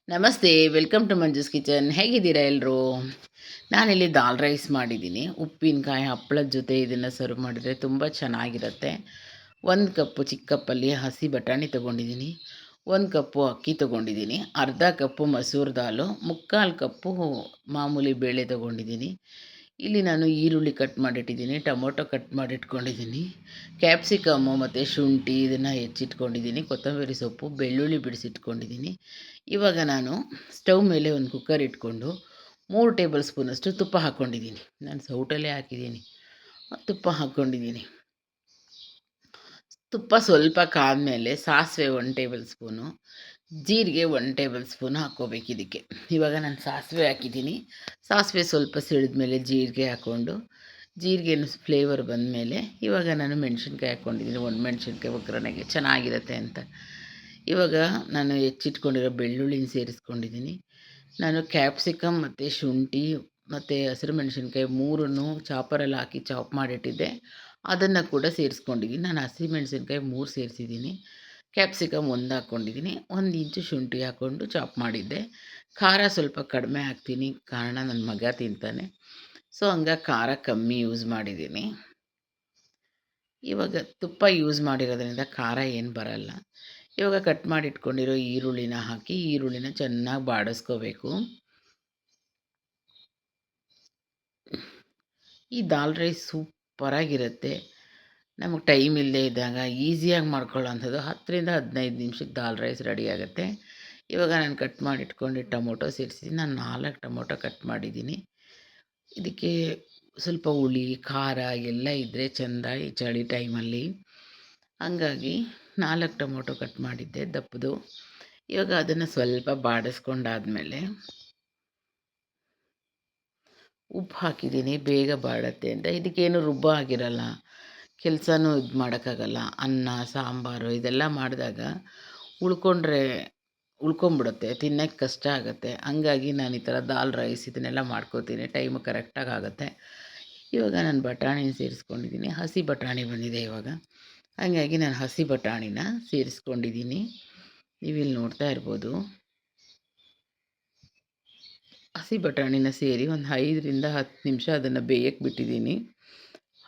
ನಮಸ್ತೆ, welcome to Manju's kitchen. ಹೇಗಿದ್ದೀರಾ ಎಲ್ಲರೂ? ನಾನಿಲ್ಲಿ ದಾಲ್ ರೈಸ್ ಮಾಡಿದ್ದೀನಿ. ಉಪ್ಪಿನಕಾಯಿ, ಹಪ್ಪಳದ ಜೊತೆ ಇದನ್ನು ಸರ್ವ್ ಮಾಡಿದರೆ ತುಂಬ ಚೆನ್ನಾಗಿರುತ್ತೆ. 1 ಕಪ್ಪು ಚಿಕ್ಕ ಕಪ್ಪಲ್ಲಿ ಹಸಿ ಬಟಾಣಿ ತೊಗೊಂಡಿದ್ದೀನಿ. 1 ಕಪ್ಪು ಅಕ್ಕಿ ತೊಗೊಂಡಿದ್ದೀನಿ. ಅರ್ಧ ಕಪ್ಪು ಮಸೂರ್ ದಾಲು, ಮುಕ್ಕಾಲು ಕಪ್ಪು ಮಾಮೂಲಿ ಬೇಳೆ ತೊಗೊಂಡಿದ್ದೀನಿ. ಇಲ್ಲಿ ನಾನು ಈರುಳ್ಳಿ ಕಟ್ ಮಾಡಿಟ್ಟಿದ್ದೀನಿ, ಟೊಮೊಟೊ ಕಟ್ ಮಾಡಿಟ್ಕೊಂಡಿದ್ದೀನಿ, ಕ್ಯಾಪ್ಸಿಕಮ್ಮು ಮತ್ತು ಶುಂಠಿ ಇದನ್ನು ಹೆಚ್ಚಿಟ್ಕೊಂಡಿದ್ದೀನಿ, ಕೊತ್ತಂಬರಿ ಸೊಪ್ಪು, ಬೆಳ್ಳುಳ್ಳಿ ಬಿಡಿಸಿಟ್ಕೊಂಡಿದ್ದೀನಿ. ಇವಾಗ ನಾನು ಸ್ಟವ್ ಮೇಲೆ ಒಂದು ಕುಕ್ಕರ್ ಇಟ್ಕೊಂಡು 3 ಟೇಬಲ್ ಸ್ಪೂನಷ್ಟು ತುಪ್ಪ ಹಾಕ್ಕೊಂಡಿದ್ದೀನಿ. ನಾನು ಸೌಟಲ್ಲೇ ಹಾಕಿದ್ದೀನಿ. ತುಪ್ಪ ಹಾಕ್ಕೊಂಡಿದ್ದೀನಿ. ತುಪ್ಪ ಸ್ವಲ್ಪ ಕಾದ್ಮೇಲೆ ಸಾಸಿವೆ 1 ಟೇಬಲ್ ಸ್ಪೂನು, ಜೀರಿಗೆ 1 ಟೇಬಲ್ ಸ್ಪೂನು ಹಾಕ್ಕೋಬೇಕು ಇದಕ್ಕೆ. ಇವಾಗ ನಾನು ಸಾಸಿವೆ ಹಾಕಿದ್ದೀನಿ. ಸಾಸಿವೆ ಸ್ವಲ್ಪ ಸಿಡಿದ್ಮೇಲೆ ಜೀರಿಗೆ ಹಾಕ್ಕೊಂಡು, ಜೀರಿಗೆನ ಫ್ಲೇವರ್ ಬಂದಮೇಲೆ ಇವಾಗ ನಾನು ಮೆಣಸಿನ್ಕಾಯಿ ಹಾಕ್ಕೊಂಡಿದ್ದೀನಿ. ಮೆಣಸಿನ್ಕಾಯಿ ಒಗ್ಗರಣೆಗೆ ಚೆನ್ನಾಗಿರುತ್ತೆ ಅಂತ. ಇವಾಗ ನಾನು ಹೆಚ್ಚಿಟ್ಕೊಂಡಿರೋ ಬೆಳ್ಳುಳ್ಳಿನ ಸೇರಿಸ್ಕೊಂಡಿದ್ದೀನಿ. ನಾನು ಕ್ಯಾಪ್ಸಿಕಮ್ ಮತ್ತು ಶುಂಠಿ ಮತ್ತು ಹಸಿರು ಮೆಣಸಿನ್ಕಾಯಿ 3 ಚಾಪರಲ್ಲಿ ಹಾಕಿ ಚಾಪ್ ಮಾಡಿಟ್ಟಿದ್ದೆ. ಅದನ್ನು ಕೂಡ ಸೇರಿಸ್ಕೊಂಡಿದ್ದೀನಿ. ನಾನು ಹಸಿಮೆಣಸಿನ್ಕಾಯಿ 3 ಸೇರಿಸಿದ್ದೀನಿ. ಕ್ಯಾಪ್ಸಿಕಮ್ 1 ಹಾಕ್ಕೊಂಡಿದ್ದೀನಿ. 1 ಇಂಚು ಶುಂಠಿ ಹಾಕ್ಕೊಂಡು ಚಾಪ್ ಮಾಡಿದ್ದೆ. ಖಾರ ಸ್ವಲ್ಪ ಕಡಿಮೆ ಹಾಕ್ತೀನಿ, ಕಾರಣ ನನ್ನ ಮಗ ತಿಂತಾನೆ. ಸೊ ಹಂಗಾಗಿ ಖಾರ ಕಮ್ಮಿ ಯೂಸ್ ಮಾಡಿದ್ದೀನಿ. ಇವಾಗ ತುಪ್ಪ ಯೂಸ್ ಮಾಡಿರೋದ್ರಿಂದ ಖಾರ ಏನು ಬರಲ್ಲ. ಇವಾಗ ಕಟ್ ಮಾಡಿ ಇಟ್ಕೊಂಡಿರೋ ಈರುಳ್ಳಿನ ಹಾಕಿ ಈರುಳ್ಳಿನ ಚೆನ್ನಾಗಿ ಬಾಡಿಸ್ಕೋಬೇಕು. ಈ ದಾಲ್ ರೈಸ್ ಸೂಪರಾಗಿರುತ್ತೆ. ನಮಗೆ ಟೈಮ್ ಇಲ್ಲದೆ ಇದ್ದಾಗ ಈಸಿಯಾಗಿ ಮಾಡ್ಕೊಳ್ಳೋವಂಥದ್ದು. 10ರಿಂದ 15 ನಿಮಿಷಕ್ಕೆ ದಾಲ್ ರೈಸ್ ರೆಡಿ ಆಗುತ್ತೆ. ಇವಾಗ ನಾನು ಕಟ್ ಮಾಡಿ ಇಟ್ಕೊಂಡು ಟೊಮೊಟೊ ಸೇರಿಸಿದ್ದೀನಿ. ನಾನು 4 ಟೊಮೊಟೊ ಕಟ್ ಮಾಡಿದ್ದೀನಿ. ಇದಕ್ಕೆ ಸ್ವಲ್ಪ ಹುಳಿ ಖಾರ ಎಲ್ಲ ಇದ್ದರೆ ಚೆಂದ ಈ ಚಳಿ ಟೈಮಲ್ಲಿ. ಹಂಗಾಗಿ 4 ಟೊಮೊಟೊ ಕಟ್ ಮಾಡಿದ್ದೆ ದಪ್ಪದು. ಇವಾಗ ಅದನ್ನು ಸ್ವಲ್ಪ ಬಾಡಿಸ್ಕೊಂಡಾದ್ಮೇಲೆ ಉಪ್ಪು ಹಾಕಿದ್ದೀನಿ, ಬೇಗ ಬಾಡುತ್ತೆ ಅಂತ. ಇದಕ್ಕೇನು ರುಬ್ಬ ಆಗಿರಲ್ಲ, ಕೆಲಸನೂ ಇದು ಮಾಡೋಕ್ಕಾಗಲ್ಲ. ಅನ್ನ ಸಾಂಬಾರು ಇದೆಲ್ಲ ಮಾಡಿದಾಗ ಉಳ್ಕೊಂಬಿಡುತ್ತೆ, ತಿನ್ನೋಕ್ಕೆ ಕಷ್ಟ ಆಗುತ್ತೆ. ಹಂಗಾಗಿ ನಾನು ಈ ಥರ ದಾಲ್ ರೈಸ್ ಇದನ್ನೆಲ್ಲ ಮಾಡ್ಕೋತೀನಿ, ಟೈಮು ಕರೆಕ್ಟಾಗಿ ಆಗುತ್ತೆ. ಇವಾಗ ನಾನು ಬಟಾಣಿನ ಸೇರಿಸ್ಕೊಂಡಿದ್ದೀನಿ. ಹಸಿ ಬಟಾಣಿ ಬಂದಿದೆ ಇವಾಗ, ಹಾಗಾಗಿ ನಾನು ಹಸಿ ಬಟಾಣಿನ ಸೇರಿಸ್ಕೊಂಡಿದ್ದೀನಿ. ನೀವಿಲ್ಲಿ ನೋಡ್ತಾ ಇರ್ಬೋದು. ಹಸಿ ಬಟಾಣಿನ ಸೇರಿ ಒಂದು 5ರಿಂದ 10 ನಿಮಿಷ ಅದನ್ನು ಬೇಯಕ್ಕೆ ಬಿಟ್ಟಿದ್ದೀನಿ.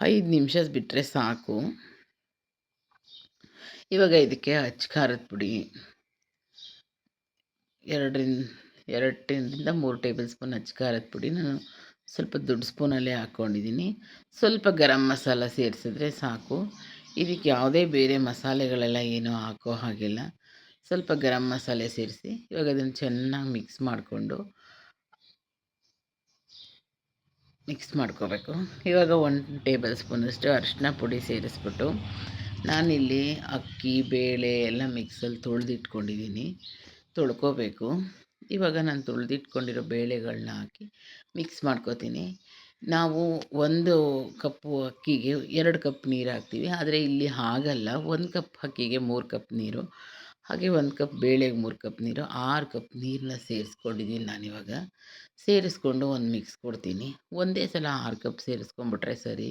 5 ನಿಮಿಷ ಬಿಟ್ಟರೆ ಸಾಕು. ಇವಾಗ ಇದಕ್ಕೆ ಅಚ್ಚ ಖಾರದ ಪುಡಿ 2ರಿಂದ 3 ಟೇಬಲ್ ಸ್ಪೂನ್ ಅಚ್ಚ ಖಾರದ ಪುಡಿ ನಾನು ಸ್ವಲ್ಪ ದೊಡ್ಡ ಸ್ಪೂನಲ್ಲೇ ಹಾಕ್ಕೊಂಡಿದ್ದೀನಿ. ಸ್ವಲ್ಪ ಗರಂ ಮಸಾಲ ಸೇರಿಸಿದ್ರೆ ಸಾಕು. ಇದಕ್ಕೆ ಯಾವುದೇ ಬೇರೆ ಮಸಾಲೆಗಳೆಲ್ಲ ಏನೂ ಹಾಕೋ ಹಾಗಿಲ್ಲ. ಸ್ವಲ್ಪ ಗರಂ ಮಸಾಲೆ ಸೇರಿಸಿ ಇವಾಗ ಅದನ್ನು ಚೆನ್ನಾಗಿ ಮಿಕ್ಸ್ ಮಾಡ್ಕೋಬೇಕು. ಇವಾಗ 1 ಟೇಬಲ್ ಸ್ಪೂನಷ್ಟು ಅರಿಶಿನ ಪುಡಿ ಸೇರಿಸ್ಬಿಟ್ಟು, ನಾನಿಲ್ಲಿ ಅಕ್ಕಿ ಬೇಳೆ ಎಲ್ಲ ಮಿಕ್ಸಲ್ಲಿ ತೊಳ್ಕೊಬೇಕು. ಇವಾಗ ನಾನು ತೊಳೆದಿಟ್ಕೊಂಡಿರೋ ಬೇಳೆಗಳನ್ನ ಹಾಕಿ ಮಿಕ್ಸ್ ಮಾಡ್ಕೋತೀನಿ. ನಾವು 1 ಕಪ್ಪು ಅಕ್ಕಿಗೆ 2 ಕಪ್ ನೀರು ಹಾಕ್ತೀವಿ, ಆದರೆ ಇಲ್ಲಿ ಹಾಗಲ್ಲ. 1 ಕಪ್ ಅಕ್ಕಿಗೆ 3 ಕಪ್ ನೀರು, ಹಾಗೆ 1 ಕಪ್ ಬೇಳೆಗೆ 3 ಕಪ್ ನೀರು, 6 ಕಪ್ ನೀರನ್ನ ಸೇರಿಸ್ಕೊಂಡಿದ್ದೀನಿ ನಾನಿವಾಗ. ಸೇರಿಸ್ಕೊಂಡು ಒಂದು ಮಿಕ್ಸ್ ಕೊಡ್ತೀನಿ. ಒಂದೇ ಸಲ 6 ಕಪ್ ಸೇರಿಸ್ಕೊಂಬಿಟ್ರೆ ಸರಿ,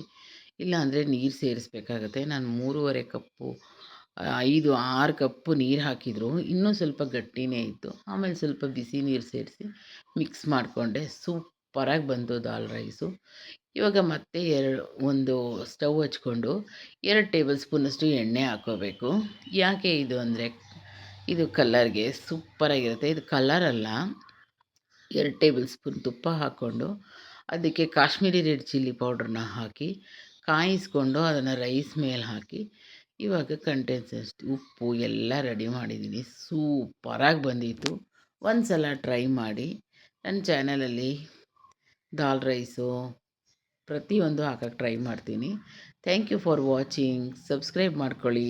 ಇಲ್ಲಾಂದರೆ ನೀರು ಸೇರಿಸ್ಬೇಕಾಗತ್ತೆ. ನಾನು 3.5 ಕಪ್ಪು 6 ಕಪ್ಪು ನೀರು ಹಾಕಿದ್ರು ಇನ್ನೂ ಸ್ವಲ್ಪ ಗಟ್ಟಿನೇ ಇತ್ತು. ಆಮೇಲೆ ಸ್ವಲ್ಪ ಬಿಸಿ ನೀರು ಸೇರಿಸಿ ಮಿಕ್ಸ್ ಮಾಡಿಕೊಂಡೆ. ಸೂಪರಾಗಿ ಬಂತು ದಾಲ್ ರೈಸು. ಇವಾಗ ಮತ್ತೆ ಒಂದು ಸ್ಟವ್ ಹಚ್ಕೊಂಡು 2 ಟೇಬಲ್ ಸ್ಪೂನಷ್ಟು ಎಣ್ಣೆ ಹಾಕ್ಕೋಬೇಕು. ಯಾಕೆ ಇದು ಅಂದರೆ ಇದು ಕಲ್ಲರ್ಗೆ ಸೂಪರಾಗಿರುತ್ತೆ. ಇದು ಕಲರಲ್ಲ, 2 ಟೇಬಲ್ ಸ್ಪೂನ್ ತುಪ್ಪ ಹಾಕ್ಕೊಂಡು ಅದಕ್ಕೆ ಕಾಶ್ಮೀರಿ ರೆಡ್ ಚಿಲ್ಲಿ ಪೌಡ್ರನ್ನ ಹಾಕಿ ಕಾಯಿಸ್ಕೊಂಡು ಅದನ್ನು ರೈಸ್ ಮೇಲೆ ಹಾಕಿ ಇವಾಗ ಕಂಟೆನ್ಸಷ್ಟು ಉಪ್ಪು ಎಲ್ಲ ರೆಡಿ ಮಾಡಿದ್ದೀನಿ. ಸೂಪರಾಗಿ ಬಂದಿತ್ತು. ಒಂದು ಸಲ ಟ್ರೈ ಮಾಡಿ. ನನ್ನ ಚಾನಲಲ್ಲಿ ದಾಲ್ ರೈಸು ಪ್ರತಿಯೊಂದು ಹಾಕಕ್ಕೆ ಟ್ರೈ ಮಾಡ್ತೀನಿ. Thank you for watching. Subscribe ಮಾಡ್ಕೊಳ್ಳಿ.